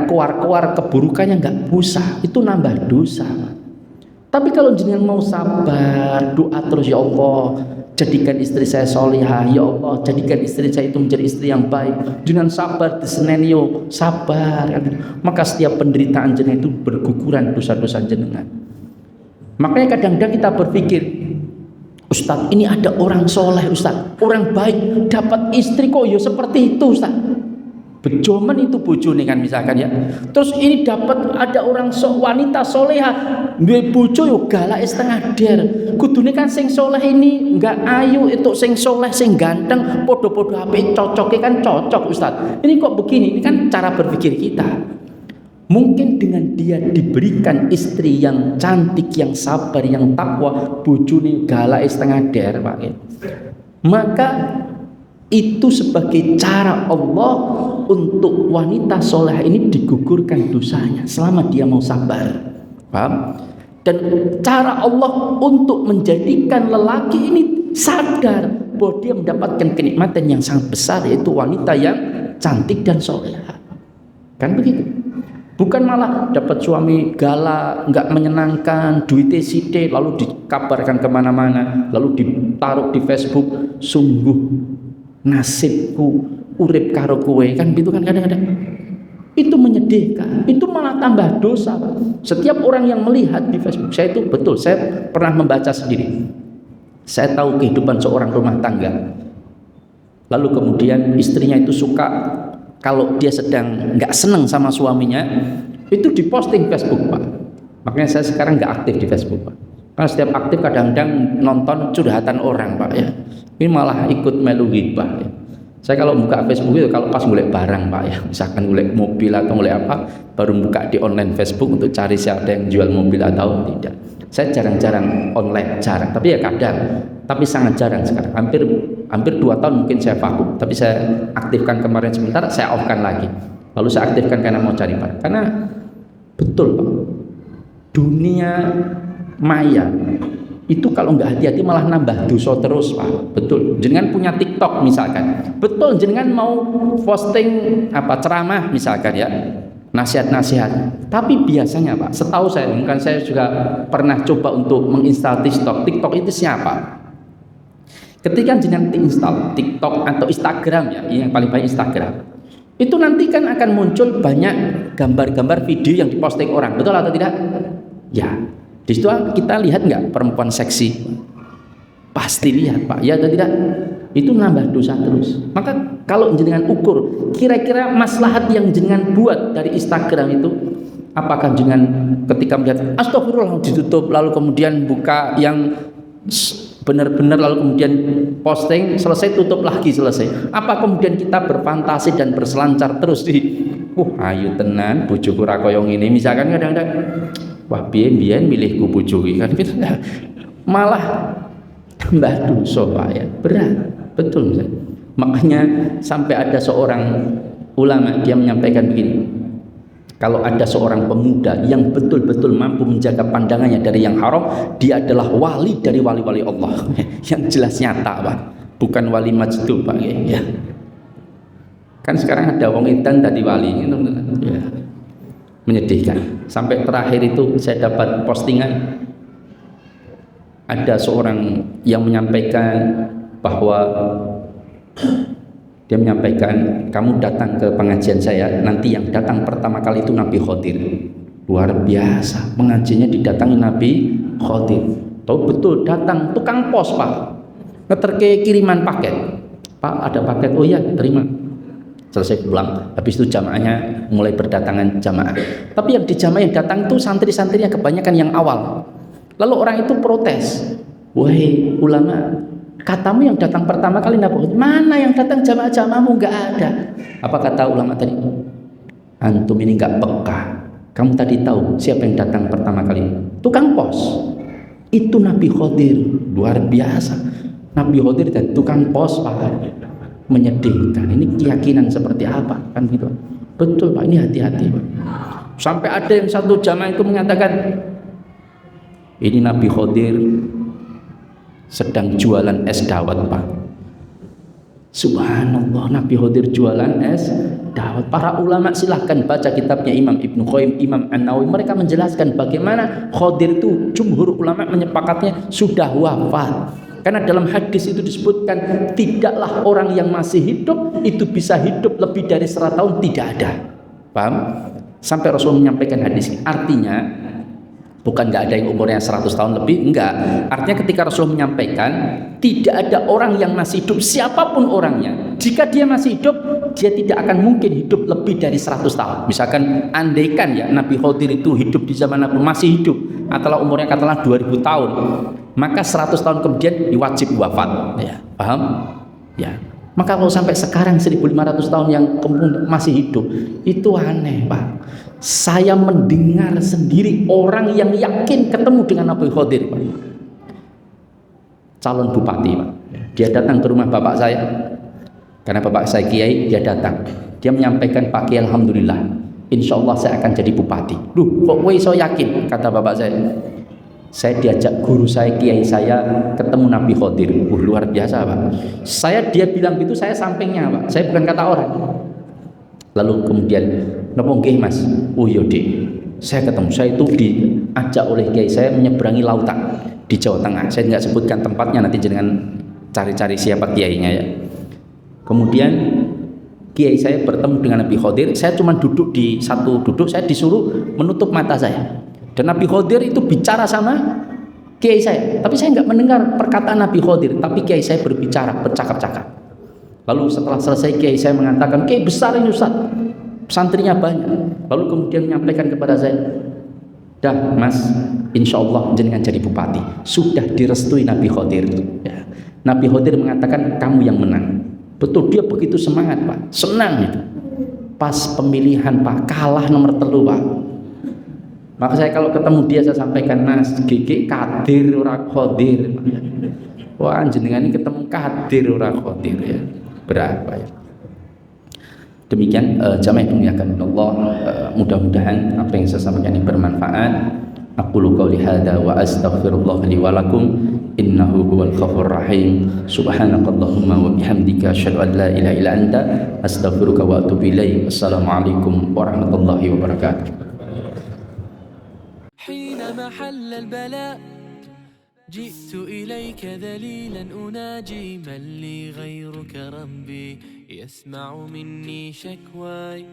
keluar keburukannya, enggak usah. Itu nambah dosa. Tapi kalau jenengan mau sabar, doa terus, ya Allah, jadikan istri saya solihah, ya Allah, jadikan istri saya itu menjadi istri yang baik. Jenengan sabar di senenio, sabar. Maka setiap penderitaan jenengan itu berguguran dosa-dosa jenengan. Makanya kadang-kadang kita berpikir, Ustaz, ini ada orang soleh, Ustaz, orang baik, dapat istri kok ya seperti itu, Ustaz. Bejomen itu bojone kan misalkan ya. Terus ini dapat ada orang wanita soleha, duwe bojo yo galake setengah der. Kudune kan sing soleh ini enggak ayu, itu sing soleh sing ganteng, podo-podo apik, cocoknya kan cocok, Ustaz. Ini kok begini? Ini kan cara berpikir kita. Mungkin dengan dia diberikan istri yang cantik, yang sabar, yang takwa, bojone galake setengah der, Pak. Maka itu sebagai cara Allah untuk wanita soleh ini digugurkan dosanya selama dia mau sabar, paham? Dan cara Allah untuk menjadikan lelaki ini sadar bahwa dia mendapatkan kenikmatan yang sangat besar, yaitu wanita yang cantik dan soleh, kan begitu? Bukan malah dapat suami galak, nggak menyenangkan, duitnya sithik, lalu dikabarkan kemana-mana, lalu ditaruh di Facebook, sungguh nasibku urip karo kowe kan gitu kan kadang-kadang. Itu menyedihkan, itu malah tambah dosa, Pak. Setiap orang yang melihat di Facebook saya itu betul, saya pernah membaca sendiri. Saya tahu kehidupan seorang rumah tangga. Lalu kemudian istrinya itu suka kalau dia sedang nggak seneng sama suaminya, itu diposting Facebook, Pak. Makanya saya sekarang nggak aktif di Facebook, Pak. Karena setiap aktif kadang-kadang nonton curhatan orang, Pak ya. Ini malah ikut melu ghibah ya. Saya kalau buka Facebook itu kalau pas ngulek barang, Pak ya, misalkan ngulek mobil atau ngulek apa, baru buka di online Facebook untuk cari siapa yang jual mobil atau tidak. Saya jarang-jarang online, jarang, tapi ya kadang, tapi sangat jarang sekarang. Hampir 2 tahun mungkin saya vakum, tapi saya aktifkan kemarin sebentar, saya off-kan lagi. Lalu saya aktifkan karena mau cari barang. Karena betul, Pak, dunia maya itu kalau nggak hati-hati malah nambah dosa terus, Pak. Betul. Jenengan punya TikTok misalkan, betul. Jenengan mau posting apa ceramah misalkan ya, nasihat-nasihat. Tapi biasanya, Pak, setahu saya, mungkin saya juga pernah coba untuk menginstal TikTok. TikTok itu siapa? Ketika jenengan install TikTok atau Instagram ya, yang paling banyak Instagram, itu nanti kan akan muncul banyak gambar-gambar video yang diposting orang, betul atau tidak? Ya. Di situ kita lihat nggak perempuan seksi? Pasti lihat, Pak. Ya atau tidak? Itu nambah dosa terus. Maka kalau jenengan ukur, kira-kira maslahat yang jenengan buat dari Instagram itu, apakah jenengan ketika melihat astagfirullah ditutup, lalu kemudian buka yang benar-benar, lalu kemudian posting, selesai tutup lagi, selesai. Apa kemudian kita berfantasi dan berselancar terus di, ayu tenan, bojoku ra koyo ngene, misalkan kadang-kadang, wah biyen milihku bojo iki kan gitu. Malah tambah dosa, Pak ya. Berat, betul misalnya. Makanya sampai ada seorang ulama dia menyampaikan begini. Kalau ada seorang pemuda yang betul-betul mampu menjaga pandangannya dari yang haram, dia adalah wali dari wali-wali Allah. Yang jelas nyata, Pak. Bukan wali majdub, Pak ya. Kan sekarang ada wong edan tadi wali, ya. Menyedihkan. Sampai terakhir itu saya dapat postingan ada seorang yang menyampaikan bahwa dia menyampaikan, kamu datang ke pengajian saya, nanti yang datang pertama kali itu Nabi Khodir. Luar biasa, pengajiannya didatangi Nabi Khodir. Tahu betul, datang tukang pos, Pak, ngeterke kiriman paket. Pak, ada paket, oh iya, terima. Selesai pulang, habis itu jamaahnya mulai berdatangan jamaah. Tapi yang di jamaah yang datang itu santri-santrinya kebanyakan yang awal. Lalu orang itu protes, wahai ulama, katamu yang datang pertama kali Nabi, mana yang datang jamaah-jamaahmu? Nggak ada. Apa kata ulama tadi? Antum ini nggak peka. Kamu tadi tahu siapa yang datang pertama kali? Tukang pos. Itu Nabi Khodir. Luar biasa. Nabi Khodir dan tukang pos, Pak. Menyedihkan. Ini keyakinan seperti apa? Kan gitu. Betul, Pak. Ini hati-hati, Pak. Sampai ada yang satu jamaah itu mengatakan, ini Nabi Khodir sedang jualan es dawet, Pak. Subhanallah, Nabi Khodir jualan es dawet. Para ulama silahkan baca kitabnya Imam Ibnu Qayyim, Imam An-Nawawi. Mereka menjelaskan bagaimana Khodir itu, jumhur ulama menyepakatnya sudah wafat. Karena dalam hadis itu disebutkan tidaklah orang yang masih hidup itu bisa hidup lebih dari 100 tahun, tidak ada. Paham? Sampai Rasul menyampaikan hadis ini. Artinya bukan nggak ada yang umurnya 100 tahun lebih, enggak. Artinya ketika Rasul menyampaikan tidak ada orang yang masih hidup, siapapun orangnya, jika dia masih hidup, dia tidak akan mungkin hidup lebih dari 100 tahun. Misalkan andaikan ya Nabi Khodir itu hidup di zaman Nabi, masih hidup, atau umurnya katakanlah 2000 tahun, maka 100 tahun kemudian diwajib wafat. Ya, paham? Ya. Maka kalau sampai sekarang 1500 tahun yang kemudian masih hidup, itu aneh, Pak. Saya mendengar sendiri orang yang yakin ketemu dengan Nabi Khodir, Pak. Calon bupati, Pak. Dia datang ke rumah bapak saya. Karena bapak saya kiai, dia datang. Dia menyampaikan, Pak Kiai, alhamdulillah, insya Allah saya akan jadi bupati. Duh, kok so yakin? Kata bapak saya. Saya diajak guru saya, kiai saya ketemu Nabi Khodir. Luar biasa, Pak. Dia bilang gitu, saya sampingnya, Pak. Saya bukan kata orang. Lalu kemudian, napa nggih Mas? Oh iya Dik, saya ketemu. Saya itu diajak oleh kiai saya menyeberangi lautan di Jawa Tengah. Saya nggak sebutkan tempatnya, nanti jangan cari-cari siapa kiainya ya. Kemudian kiai saya bertemu dengan Nabi Khidir, saya cuma duduk di satu duduk, saya disuruh menutup mata saya. Dan Nabi Khidir itu bicara sama kiai saya, tapi saya nggak mendengar perkataan Nabi Khidir, tapi kiai saya berbicara, bercakap-cakap. Lalu setelah selesai kiai saya mengatakan, kiai besar ini Ustaz, santrinya banyak. Lalu kemudian menyampaikan kepada saya, dah Mas, insya Allah jenengan jadi bupati, sudah direstui Nabi Khidir. Ya. Nabi Khidir mengatakan kamu yang menang. Betul, dia begitu semangat Pak, senang itu. Pas pemilihan Pak, kalah nomor 3 Pak. Maka saya kalau ketemu dia saya sampaikan, Mas, GG Kadir ora Khidir. Wah, jenengan ini ketemu Kadir ora Khidir ya. Berapa ya? Demikian jamaah dimuliakan Allah, mudah-mudahan apa yang saya sampaikan ini bermanfaat. Aqulu qouli hadza wa astaghfirullah li wa lakum innahu huwal ghafurur rahim. Subhanakallahumma wa bihamdika asyhadu an la ilaha illa anta astaghfiruka wa atubu ilaik. Assalamualaikum warahmatullahi wabarakatuh. حينما حل البلاء جئت إليك ذليلا أناجي من لي غيرك ربي يسمع مني شكواي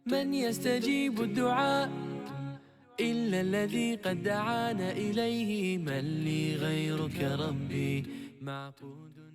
من يستجيب الدعاء إلا الذي قد دعانا إليه من لي غيرك ربي معبود